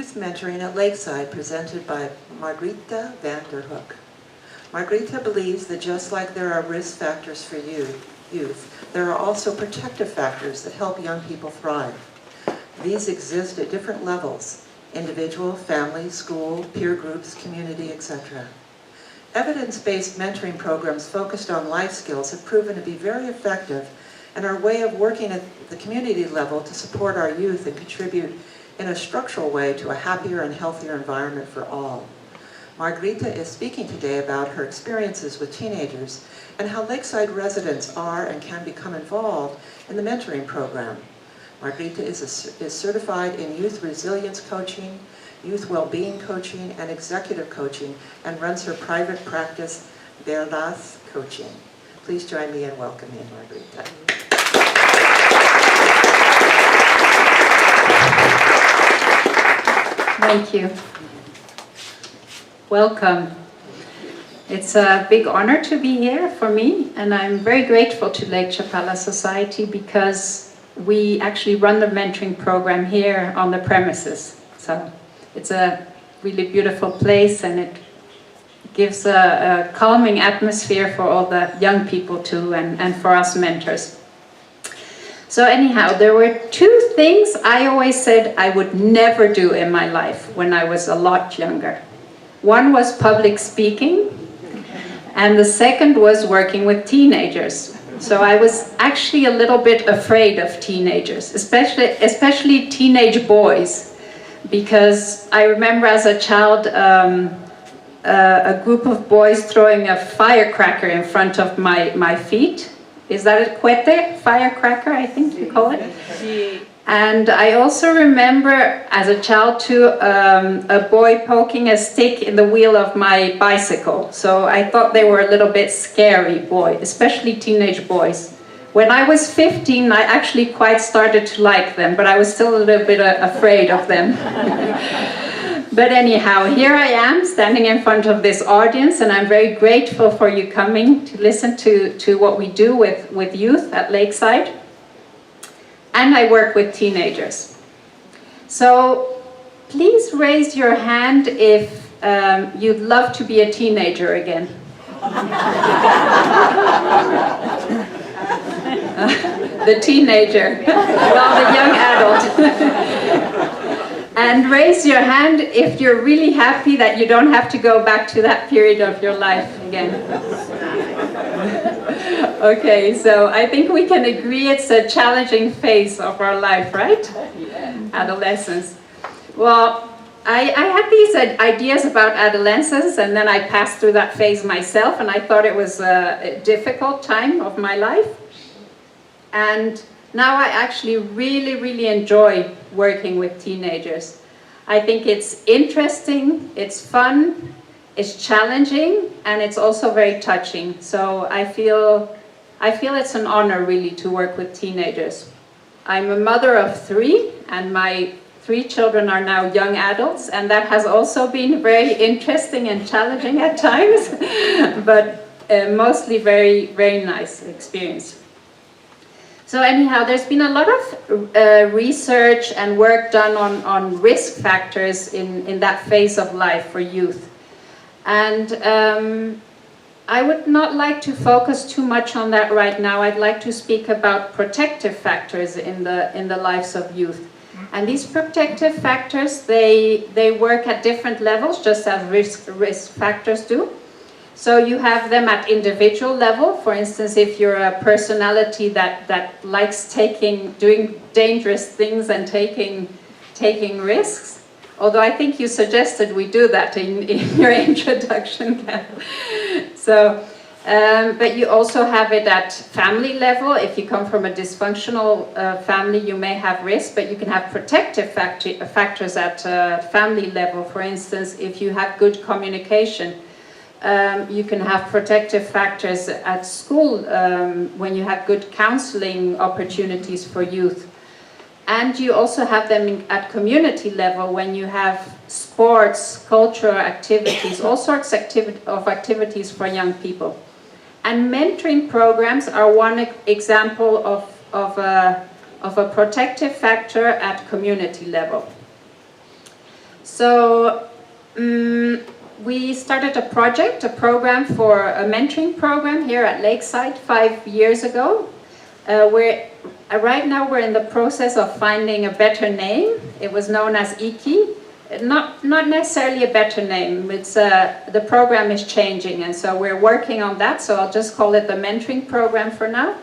Youth Mentoring at Lakeside, presented by Margrita van der Hoek. Margrita believes that just like there are risk factors for youth, there are also protective factors that help young people thrive. These exist at different levels: individual, family, school, peer groups, community, etc. Evidence-based mentoring programs focused on life skills have proven to be very effective and are a way of working at the community level to support our youth and contribute in a structural way to a happier and healthier environment for all. Margrita is speaking today about her experiences with teenagers and how Lakeside residents are and can become involved in the mentoring program. Margrita is certified in youth resilience coaching, youth well-being coaching, and executive coaching, and runs her private practice, Veredas Coaching. Please join me in welcoming Margrita. Thank you. Welcome. It's a big honor to be here for me, and I'm very grateful to Lake Chapala Society because we actually run the mentoring program here on the premises. So it's a really beautiful place, and it gives a calming atmosphere for all the young people too, and for us mentors. So anyhow, there were two things I always said I would never do in my life when I was a lot younger. One was public speaking, and the second was working with teenagers. So I was actually a little bit afraid of teenagers, especially teenage boys, because I remember as a child a group of boys throwing a firecracker in front of my feet. Is that a cohete? Firecracker, I think you call it. And I also remember as a child too, a boy poking a stick in the wheel of my bicycle. So I thought they were a little bit scary boys, especially teenage boys. When I was 15, I actually quite started to like them, but I was still a little bit afraid of them. But anyhow, here I am standing in front of this audience, and I'm very grateful for you coming to listen to what we do with youth at Lakeside. And I work with teenagers. So please raise your hand if you'd love to be a teenager again. The teenager, well, the young adult. And raise your hand if you're really happy that you don't have to go back to that period of your life again. Okay, so I think we can agree it's a challenging phase of our life, right? Adolescence. Well, I had these ideas about adolescence, and then I passed through that phase myself, and I thought it was a difficult time of my life. And now I actually really enjoy working with teenagers. I think it's interesting, it's fun, it's challenging, and it's also very touching. So I feel it's an honor really to work with teenagers. I'm a mother of 3, and my 3 children are now young adults, and that has also been very interesting and challenging at times, but mostly very nice experience. So anyhow, there's been a lot of research and work done on risk factors in that phase of life for youth. And I would not like to focus too much on that right now. I'd like to speak about protective factors in the lives of youth. And these protective factors, they work at different levels, just as risk factors do. So you have them at individual level. For instance, if you're a personality that likes doing dangerous things and taking risks, although I think you suggested we do that in your introduction. So, but you also have it at family level. If you come from a dysfunctional family, you may have risk, but you can have protective factors at family level. For instance, if you have good communication, you can have protective factors at school when you have good counseling opportunities for youth. And you also have them at community level when you have sports, cultural activities, all sorts of activities for young people. And mentoring programs are one example of a protective factor at community level. So we started a program for a mentoring program here at Lakeside 5 years ago. Right now we're in the process of finding a better name. It was known as Iki. Not necessarily a better name. It's the program is changing, and so we're working on that. So I'll just call it the mentoring program for now.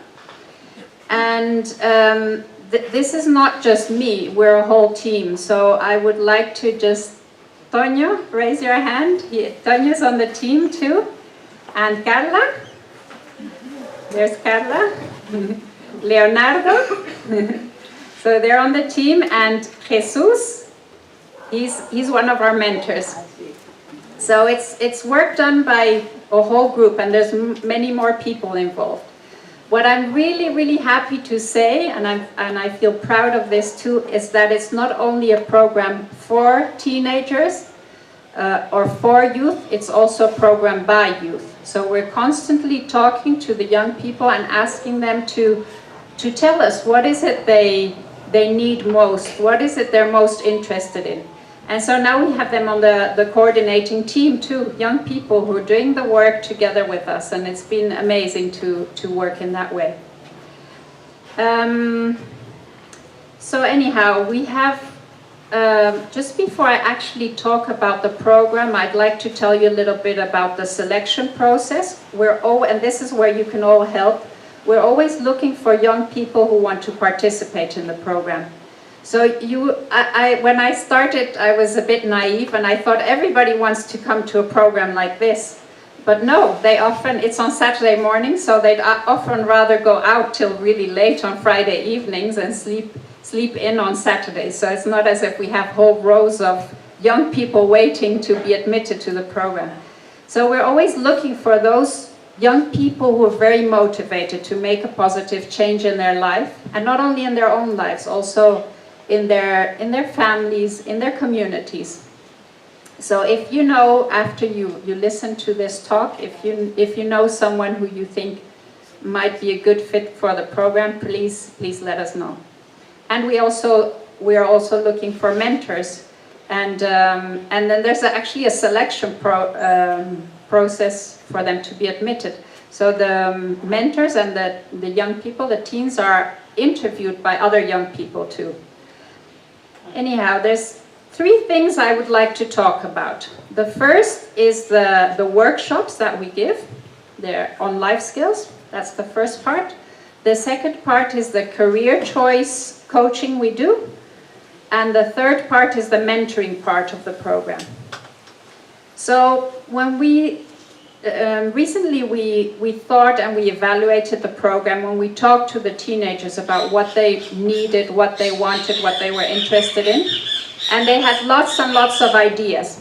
And this is not just me. We're a whole team. So I would like to just Toño, raise your hand. Toño's on the team too, and Carla. There's Carla. Leonardo. So they're on the team, and Jesus. He's one of our mentors. So it's work done by a whole group, and there's many more people involved. What I'm really happy to say, and I feel proud of this too, is that it's not only a program for teenagers or for youth, it's also a program by youth. So we're constantly talking to the young people and asking them to tell us what is it they need most, what is it they're most interested in. And so now we have them on the coordinating team too, young people who are doing the work together with us, and it's been amazing to work in that way. So anyhow, we have, just before I actually talk about the program, I'd like to tell you a little bit about the selection process. And this is where you can all help. We're always looking for young people who want to participate in the program. So when I started, I was a bit naive, and I thought everybody wants to come to a program like this. But no, it's on Saturday morning, so they'd often rather go out till really late on Friday evenings and sleep in on Saturday. So it's not as if we have whole rows of young people waiting to be admitted to the program. So we're always looking for those young people who are very motivated to make a positive change in their life, and not only in their own lives, also in their families, in their communities. So if you know, after you listen to this talk, if you know someone who you think might be a good fit for the program, please let us know. And we are also looking for mentors, and then there's actually a selection process for them to be admitted. So the mentors and the young people, the teens, are interviewed by other young people too. Anyhow, there's 3 things I would like to talk about. The first is the workshops that we give. They're on life skills. That's the first part. The second part is the career choice coaching we do. And the third part is the mentoring part of the program. So when recently we thought and we evaluated the program when we talked to the teenagers about what they needed, what they wanted, what they were interested in. And they had lots and lots of ideas.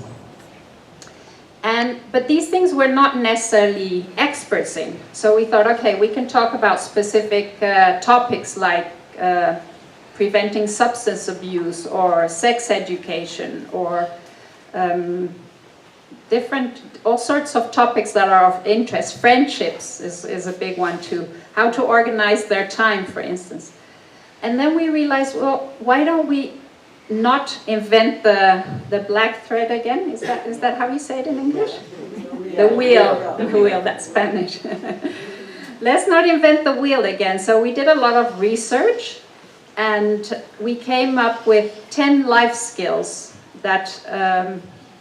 But these things we're not necessarily experts in. So we thought, okay, we can talk about specific topics like preventing substance abuse or sex education or all sorts of topics that are of interest. Friendships is a big one too. How to organize their time, for instance. And then we realized, well, why don't we not invent the black thread again? Is that how you say it in English? The wheel, that's Spanish. Let's not invent the wheel again. So we did a lot of research, and we came up with 10 life skills that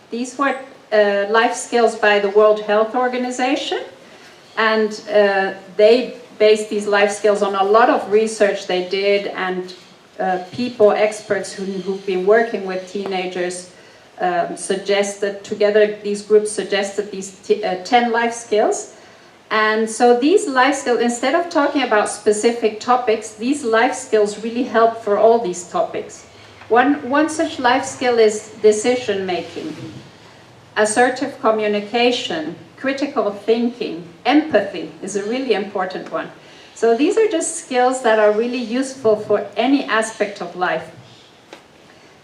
these were life skills by the World Health Organization, and they based these life skills on a lot of research they did, and experts who've been working with teenagers these groups suggested these 10 life skills. And so these life skills, instead of talking about specific topics, these life skills really help for all these topics. One such life skill is decision making, assertive communication, critical thinking, empathy is a really important one. So these are just skills that are really useful for any aspect of life.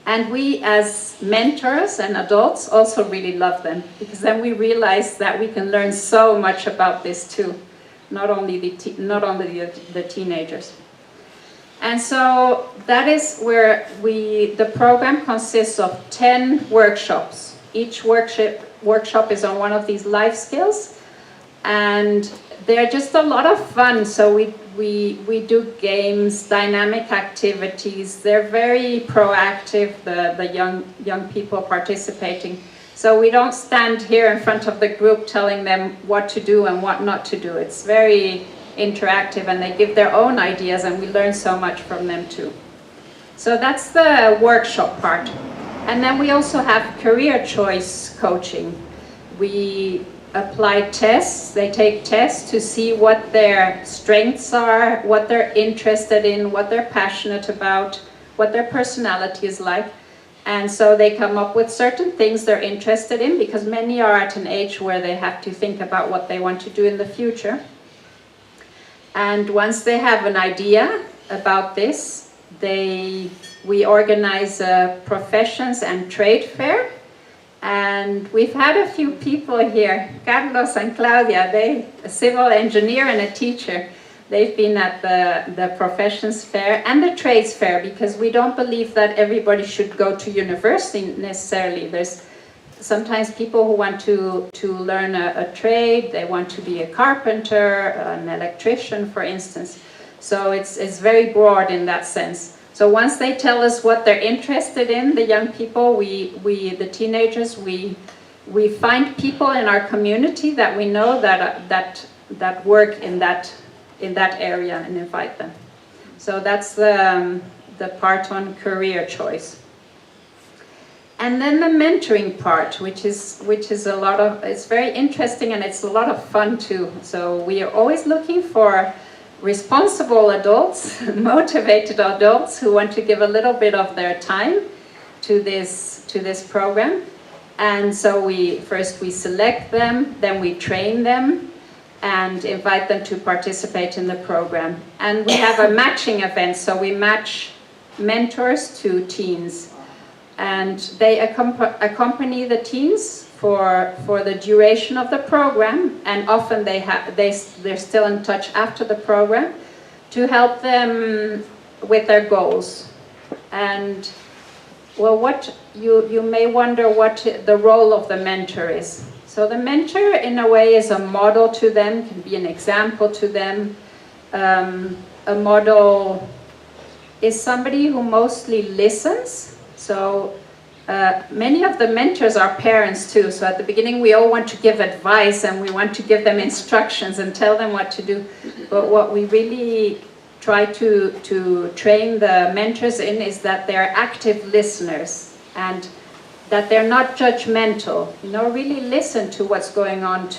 And we as mentors and adults also really love them, because then we realize that we can learn so much about this too, not only the teenagers. And so that is where the program consists of 10 workshops. Each workshop is on one of these life skills, and they're just a lot of fun. So we do games, dynamic activities. They're very proactive, the young people participating. So we don't stand here in front of the group telling them what to do and what not to do. It's very interactive, and they give their own ideas, and we learn so much from them too. So that's the workshop part. And then we also have career choice coaching. We apply tests. They take tests to see what their strengths are, what they're interested in, what they're passionate about, what their personality is like. And so they come up with certain things they're interested in, because many are at an age where they have to think about what they want to do in the future. And once they have an idea about this, we organize a professions and trade fair. And we've had a few people here, Carlos and Claudia, a civil engineer and a teacher. They've been at the professions fair and the trades fair, because we don't believe that everybody should go to university necessarily. There's sometimes people who want to learn a trade. They want to be a carpenter, an electrician, for instance. So it's very broad in that sense. So once they tell us what they're interested in, the young people, the teenagers, we find people in our community that we know that work in that area, and invite them. So that's the part on career choice. And then the mentoring part, which is it's very interesting, and it's a lot of fun too. So we are always looking for responsible adults, motivated adults who want to give a little bit of their time to this program. And so we select them, then we train them and invite them to participate in the program. And we have a matching event, so we match mentors to teens. And they accompany the teens for the duration of the program, and often they're still in touch after the program to help them with their goals. And well, what you may wonder what the role of the mentor is. So the mentor, in a way, is a model to them, can be an example to them. A model is somebody who mostly listens. So many of the mentors are parents too. So at the beginning we all want to give advice, and we want to give them instructions and tell them what to do. But what we really try to train the mentors in is that they're active listeners, and that they're not judgmental. Really listen to what's going on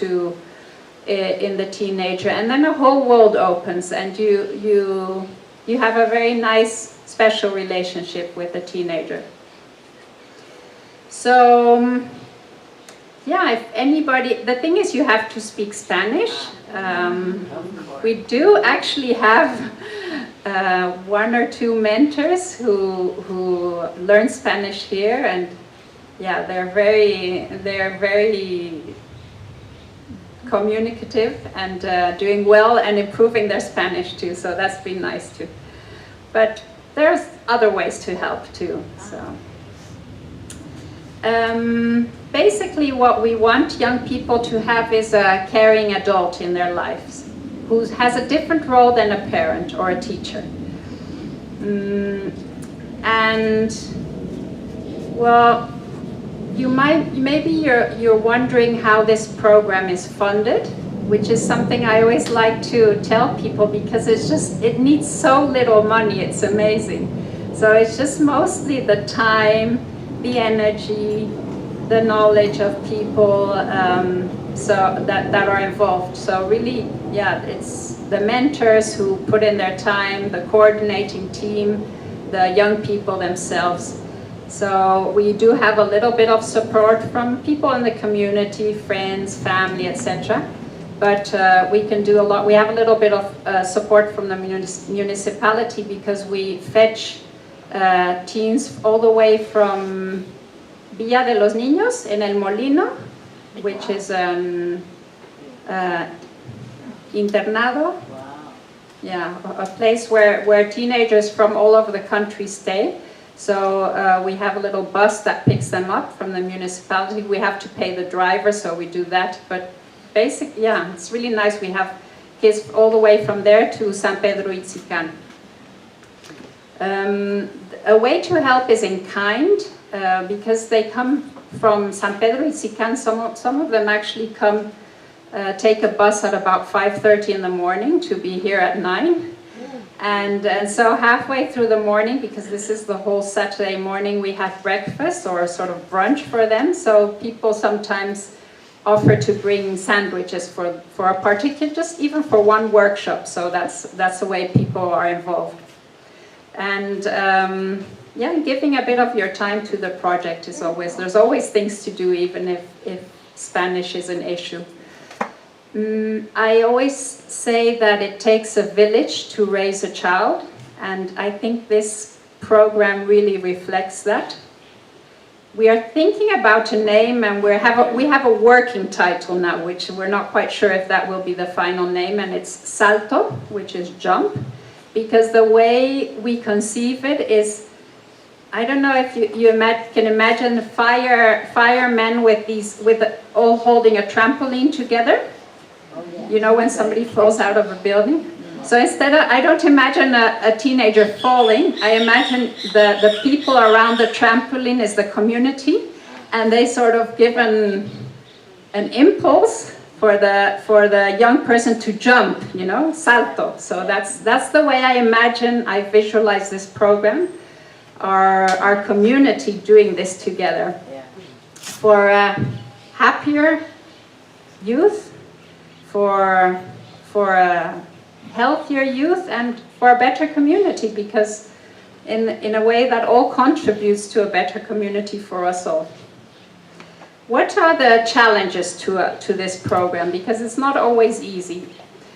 in the teenager, and then a whole world opens, and you have a very nice, special relationship with the teenager. So, yeah, if anybody, the thing is you have to speak Spanish. We do actually have one or two mentors who learn Spanish here, and yeah, they're very communicative and doing well and improving their Spanish too. So that's been nice too. But there's other ways to help too. So. Basically what we want young people to have is a caring adult in their lives who has a different role than a parent or a teacher. And well, maybe you're wondering how this program is funded, which is something I always like to tell people, because it needs so little money, it's amazing. So it's just mostly the time, the energy, the knowledge of people so that are involved. So really, yeah, it's the mentors who put in their time, the coordinating team, the young people themselves. So we do have a little bit of support from people in the community, friends, family, etc. But we can do a lot. We have a little bit of support from the municipality, because we fetch teens all the way from Villa de los Niños in El Molino, which is an internado, yeah, a place where teenagers from all over the country stay. So we have a little bus that picks them up from the municipality. We have to pay the driver, so we do that. But basically, yeah, it's really nice. We have kids all the way from there to San Pedro Itzican. A way to help is in kind, because they come from San Pedro Itzican. Some of them actually come, take a bus at about 5:30 in the morning to be here at 9. And so halfway through the morning, because this is the whole Saturday morning, we have breakfast or a sort of brunch for them. So people sometimes offer to bring sandwiches for a particular, just even for one workshop. So that's the way people are involved. And yeah, giving a bit of your time to the project is always, there's always things to do, even if Spanish is an issue. I always say that it takes a village to raise a child, and I think this program really reflects that. We are thinking about a name, and we have a working title now, which we're not quite sure if that will be the final name, and it's Salto, which is jump, because the way we conceive it is, I don't know if you can imagine firemen with all holding a trampoline together. You know, when somebody falls out of a building. So instead of, I don't imagine a teenager falling. I imagine the people around the trampoline is the community, and they sort of give an impulse for the young person to jump, you know, salto. So that's the way I visualize this program. Our community doing this together. For happier youth, for a healthier youth, and for a better community, because in a way that all contributes to a better community for us all. What are the challenges to this program? Because it's not always easy.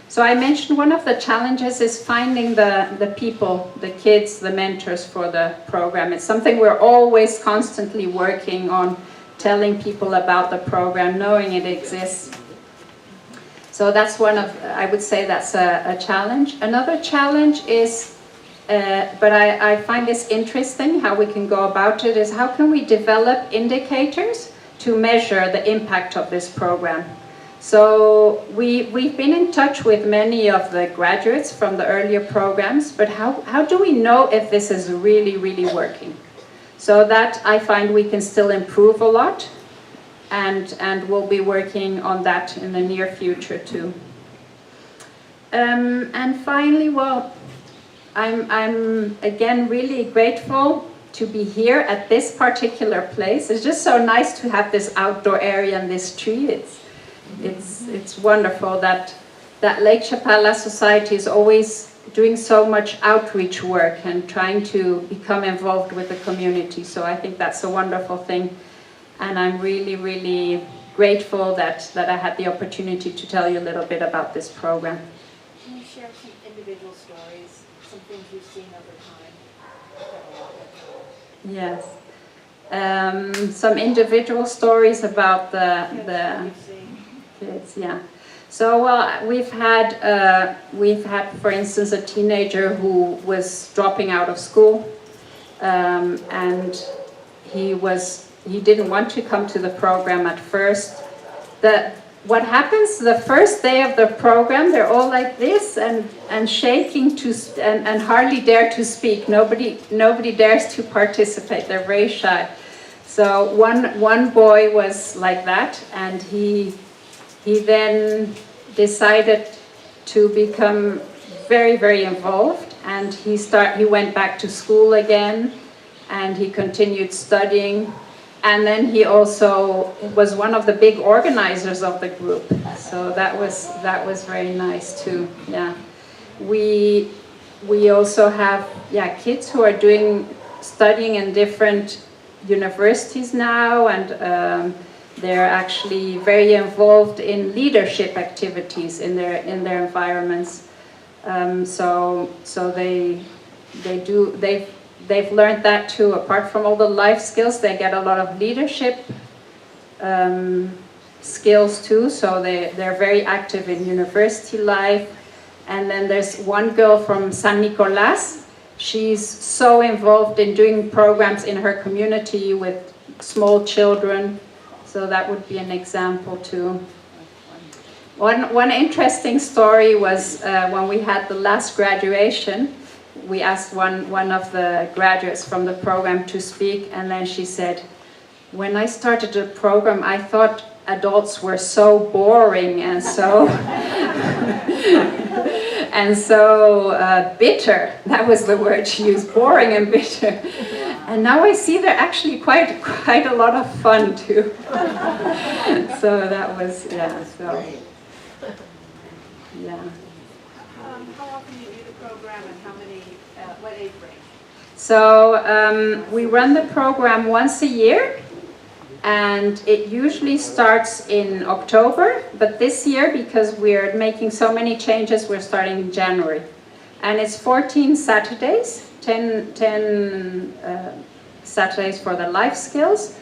So I mentioned one of the challenges is finding the people, the kids, the mentors for the program. It's something we're always constantly working on, telling people about the program, knowing it exists. So that's I would say that's a challenge. Another challenge is, but I find this interesting, how we can go about it, is how can we develop indicators to measure the impact of this program. So we've been in touch with many of the graduates from the earlier programs, but how do we know if this is really, really working? So that I find we can still improve a lot. And we'll be working on that in the near future too. And finally, well, I'm again really grateful to be here at this particular place. It's just so nice to have this outdoor area and this tree. It's wonderful that Lake Chapala Society is always doing so much outreach work and trying to become involved with the community. So I think that's a wonderful thing. And I'm really, really grateful that I had the opportunity to tell you a little bit about this program. Can you share some individual stories, some things you've seen over time? Yes. Some individual stories about the kids, yeah. So, well, we've had, for instance, a teenager who was dropping out of school, and he didn't want to come to the program at first. What happens the first day of the program, they're all like this and shaking and hardly dare to speak. Nobody dares to participate. They're very shy. So one boy was like that, and he then decided to become very, very involved, and he went back to school again, and he continued studying. And then he also was one of the big organizers of the group. So that was very nice too. Yeah, we also have kids who are studying in different universities now, and they're actually very involved in leadership activities in their environments. So they've learned that too. Apart from all the life skills, they get a lot of leadership skills too. So they're very active in university life. And then there's one girl from San Nicolas. She's so involved in doing programs in her community with small children. So that would be an example too. One interesting story was when we had the last graduation, we asked one of the graduates from the program to speak, and then she said, when I started the program, I thought adults were so boring and so and so bitter. That was the word she used, boring and bitter. And now I see they're actually quite a lot of fun too. So that was, yeah, so, yeah. How often do you do the program and how many, what age range? So we run the program once a year, and it usually starts in October, but this year, because we're making so many changes, we're starting in January. And it's 14 Saturdays, 10 Saturdays for the life skills,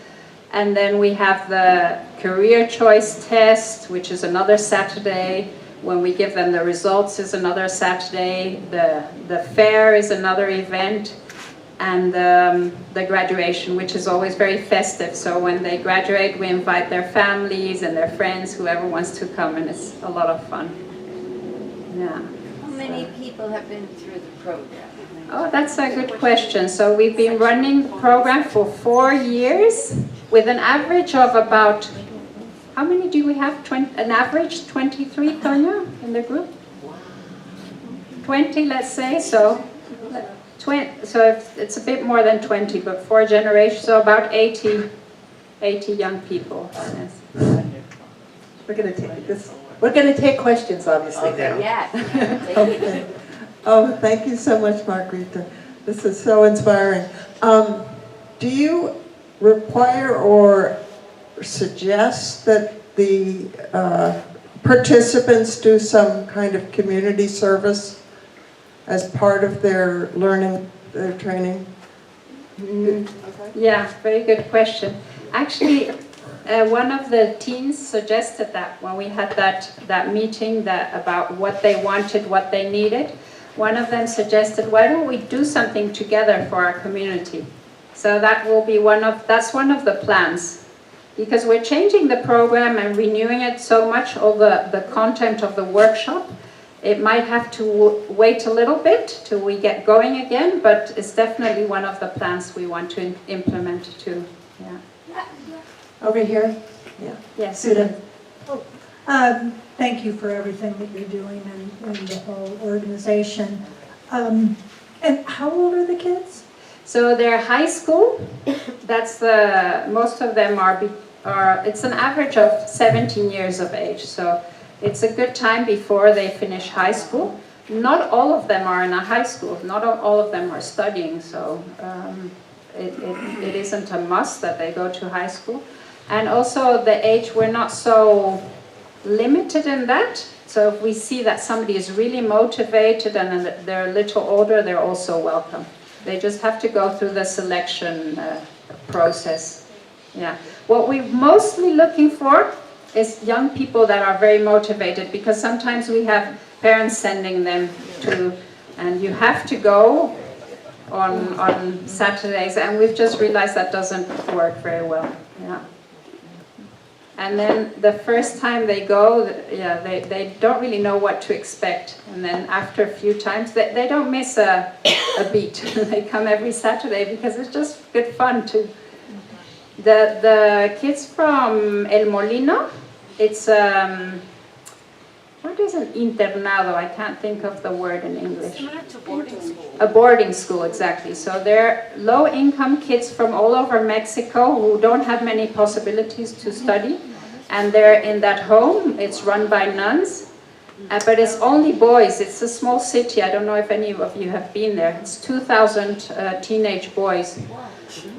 and then we have the career choice test, which is another Saturday. When we give them the results is another Saturday. The fair is another event, and the graduation, which is always very festive. So when they graduate, we invite their families and their friends, whoever wants to come, and it's a lot of fun. Yeah. How many people have been through the program? Oh, that's a good question. So we've been running the program for 4 years with an average of about, how many do we have? An average 23, Tonya, in the group? 20, let's say. So it's a bit more than 20, but 4 generations, so about 80 young people. Yes. We're going to take this. We're going to take questions, obviously. Okay. Yes. Okay. Oh, thank you so much, Margrita. This is so inspiring. Do you require or suggest that the participants do some kind of community service as part of their learning, their training? Yeah, very good question. Actually, one of the teens suggested that when we had that meeting about what they wanted, what they needed. One of them suggested, why don't we do something together for our community? So that will be that's one of the plans. Because we're changing the program and renewing it so much, all the content of the workshop, it might have to wait a little bit till we get going again, but it's definitely one of the plans we want to implement too. Yeah. Over here. Yeah. Yes. Suda. Thank you for everything that you're doing and the whole organization. And how old are the kids? So they're high school. That's most of them are. It's an average of 17 years of age. So it's a good time before they finish high school. Not all of them are in a high school. Not all of them are studying. So it isn't a must that they go to high school. And also the age, we're not so limited in that. So if we see that somebody is really motivated and they're a little older, they're also welcome. They just have to go through the selection process. Yeah. What we're mostly looking for is young people that are very motivated, because sometimes we have parents sending them to, and you have to go on Saturdays, and we've just realized that doesn't work very well. Yeah. And then the first time they go, they don't really know what to expect. And then after a few times, they don't miss a beat. They come every Saturday because it's just good fun too. The kids from El Molino, it's, what is an internado? I can't think of the word in English. Similar to boarding school. A boarding school, exactly. So they're low-income kids from all over Mexico who don't have many possibilities to study. And they're in that home. It's run by nuns. But it's only boys. It's a small city. I don't know if any of you have been there. It's 2,000 teenage boys.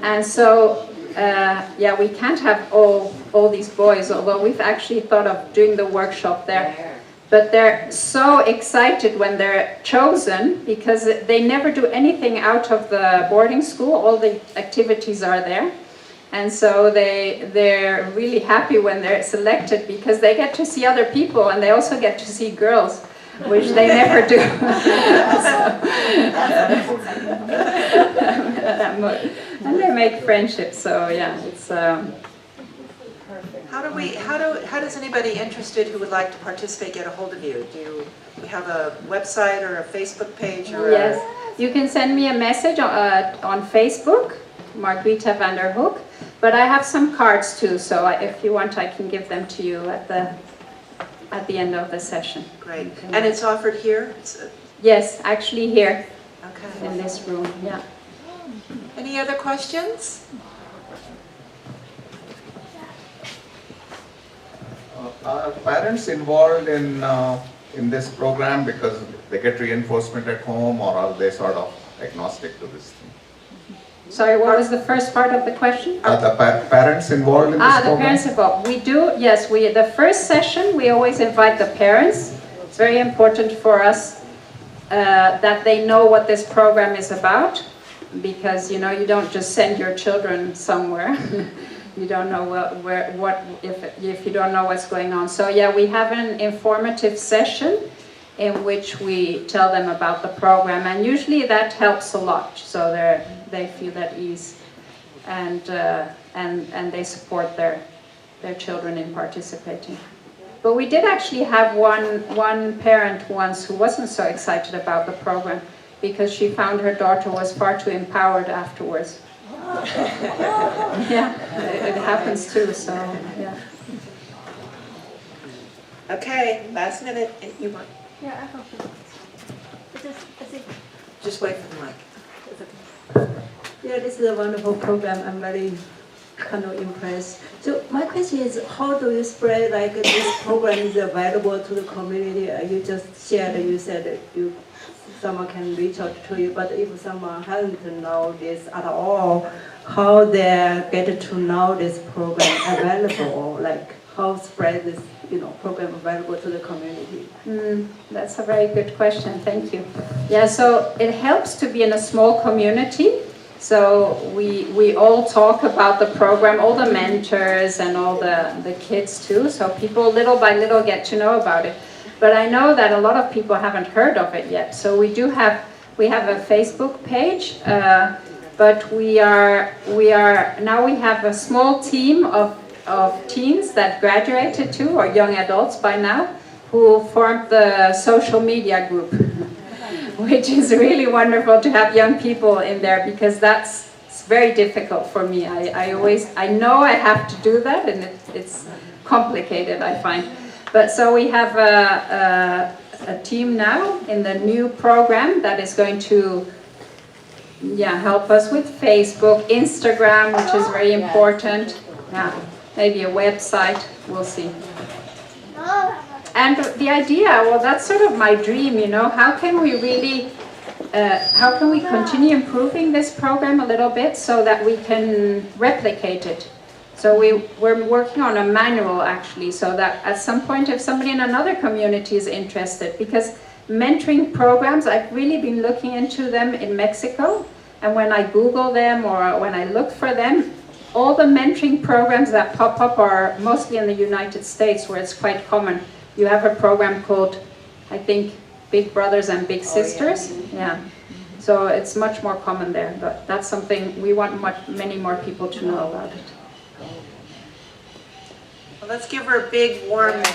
And so, we can't have all these boys, although we've actually thought of doing the workshop there. But they're so excited when they're chosen, because they never do anything out of the boarding school. All the activities are there. And so they're really happy when they're selected, because they get to see other people and they also get to see girls. which they never do. And they make friendships, so yeah, it's... How does anybody interested who would like to participate get a hold of you? Do we have a website or a Facebook page? Or Yes, you can send me a message on Facebook, Margrita van der Hoek, but I have some cards too, so if you want I can give them to you at the end of the session. Great. And it's offered here? Yes, actually here Okay. in this room, yeah. Any other questions? Are parents involved in this program because they get reinforcement at home, or are they sort of agnostic to this thing? Sorry, what was the first part of the question? Are the parents involved in this program? The parents involved. We do, yes. The first session, we always invite the parents. It's very important for us that they know what this program is about, because you don't just send your children somewhere. You don't know if you don't know what's going on. So yeah, we have an informative session in which we tell them about the program, and usually that helps a lot. So they feel at ease, and they support their children in participating. But we did actually have one parent once who wasn't so excited about the program because she found her daughter was far too empowered afterwards. Yeah, it happens too, so yeah. Okay, last minute. You want? Yeah, I hope Just wait for the mic. Yeah, this is a wonderful program. I'm very kind of impressed. So my question is, how do you spread like this program is available to the community? You just shared, you said that someone can reach out to you, but if someone hasn't know this at all, how they get to know this program available, like how spread this program available to the community? That's a very good question, thank you. Yeah, so it helps to be in a small community. So we all talk about the program, all the mentors and all the kids too, so people little by little get to know about it. But I know that a lot of people haven't heard of it yet. So we have a Facebook page, but we have a small team of teens that graduated too, or young adults by now, who formed the social media group, which is really wonderful to have young people in there, because it's very difficult for me. I know I have to do that, and it's complicated, I find. But so we have a team now in the new program that is going to help us with Facebook, Instagram, which is very important. Yeah, maybe a website, we'll see. And the idea, well, that's sort of my dream, how can we continue improving this program a little bit so that we can replicate it? So we're working on a manual actually, so that at some point if somebody in another community is interested, because mentoring programs, I've really been looking into them in Mexico, and when I Google them or when I look for them, all the mentoring programs that pop up are mostly in the United States, where it's quite common. You have a program called, I think, Big Brothers and Big Sisters. Yeah. So it's much more common there, but that's something we want many more people to know about it. Well, let's give her a big, warm hand.